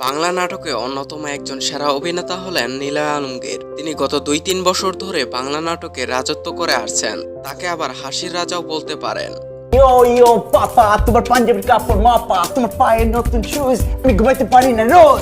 বাংলা নাটকে অন্যতম একজন সেরা অভিনেতা হলেন নিলয় আলমগীর। তিনি গত 2-3 বছর ধরে বাংলা নাটকে রাজত্ব করে আসছেন। তাকে আবার হাসির রাজাও বলতে পারেন। ইয়ো ইয়ো পাপা, তোমার পাঞ্জাবির কাপড় মাপা, তোমার পায়ে নতুন শুজ, আমি ঘুমাইতে পারি না রোজ।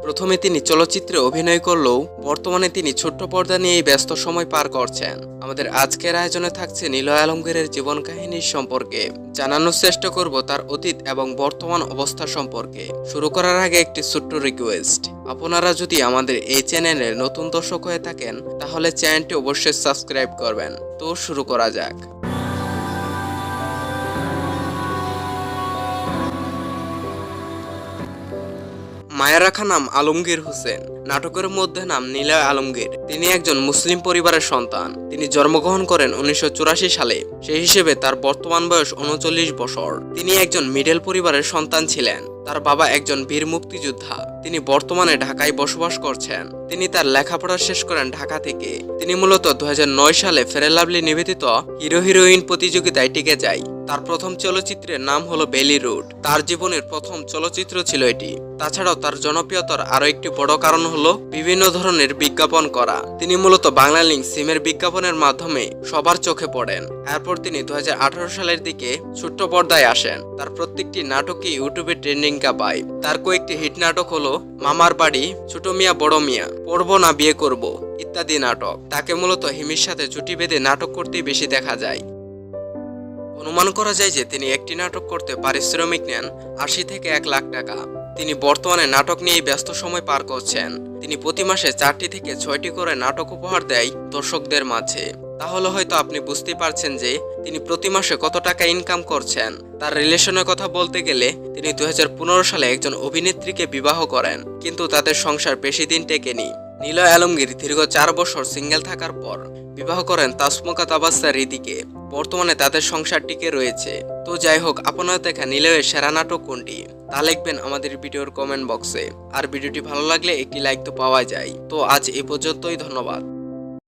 প্রথমে তিনি চলচ্চিত্রে অভিনয় করলেও বর্তমানে তিনি ছোট্ট পর্দা নিয়েই ব্যস্ত সময় পার করছেন। আমাদের আজকের আয়োজনে থাকছে নিলয় আলমগীরের জীবন কাহিনীর সম্পর্কে, জানানোর চেষ্টা করব তার অতীত এবং বর্তমান অবস্থা সম্পর্কে। শুরু করার আগে একটি ছোট্ট রিকোয়েস্ট, আপনারা যদি আমাদের এই চ্যানেলের নতুন দর্শক হয়ে থাকেন তাহলে চ্যানেলটি অবশ্যই সাবস্ক্রাইব করবেন। তো শুরু করা যাক। মায়ের রাখা নাম আলমগীর হোসেন, নাটকের মধ্যে নাম নিলয় আলমগীর। তিনি একজন মুসলিম পরিবারের সন্তান। তিনি জন্মগ্রহণ করেন 1984 সালে। সেই হিসেবে তার বর্তমান বয়স 39 বছর। তিনি একজন মিডল পরিবারের সন্তান ছিলেন। তার বাবা একজন বীর মুক্তিযোদ্ধা। তিনি বর্তমানে ঢাকায় বসবাস করছেন। তিনি তার লেখাপড়া শেষ করেন ঢাকা থেকে। তিনি মূলত 2009 সালে ফেয়ার অ্যান্ড লাভলি নিবেদিত হিরো হিরোইন প্রতিযোগিতায় টিকে যায়। তার প্রথম চলচ্চিত্রের নাম হলো বেলি রোড। তার জীবনের প্রথম চলচ্চিত্র ছিল এটি। তাছাড়াও তার জনপ্রিয়তার আরো একটি বড় কারণ হলো বিভিন্ন ধরনের বিজ্ঞাপন করা। তিনি মূলত বাংলালিংক সিমের বিজ্ঞাপনের মাধ্যমে সবার চোখে পড়েন। এরপর তিনি 2018 সালের দিকে ছোট্ট পর্দায় আসেন। তার প্রত্যেকটি নাটকই ইউটিউবে ট্রেন্ডিং পায়। তার কয়েকটি হিট নাটক হলো মামার বাড়ি, ছোট মিয়া বড় মিয়া, পড়ব না বিয়ে করব ইত্যাদি নাটক। তাকে মূলত হিমির সাথে জুটি বেঁধে নাটক করতেই বেশি দেখা যায়। অনুমান করা যায় যে তিনি একটি নাটক করতে পারিশ্রমিক নেন 80 থেকে 1 লাখ টাকা। তিনি বর্তমানে নাটক নিয়েই ব্যস্ত সময় পার করছেন। তিনি প্রতি মাসে 4টি থেকে 6টি করে নাটক উপহার দেয় দর্শকদের মাঝে। তাহলে হয়তো আপনি বুঝতে পারছেন যে তিনি প্রতি মাসে কত টাকা ইনকাম করছেন। তার রিলেশনের কথা বলতে গেলে তিনি 2015 সালে একজন অভিনেত্রীকে বিবাহ করেন, কিন্তু তাদের সংসার বেশি দিন টেকেনি। নিলয় আলমগীর দীর্ঘ 4 বছর সিঙ্গেল থাকার পর বিবাহ করেন তাসমুকা তাবাস্সা রিদিকে। বর্তমানে তাদের সংসার টিকে রয়েছে। তো যাই হোক, আপনার দেখা নিলয়ের সেরা নাটক কোনটি তা লিখবেন আমাদের ভিডিওর কমেন্ট বক্সে। আর ভিডিওটি ভালো লাগলে একটি লাইক তো পাওয়া যায়। তো আজ এই পর্যন্তই, ধন্যবাদ।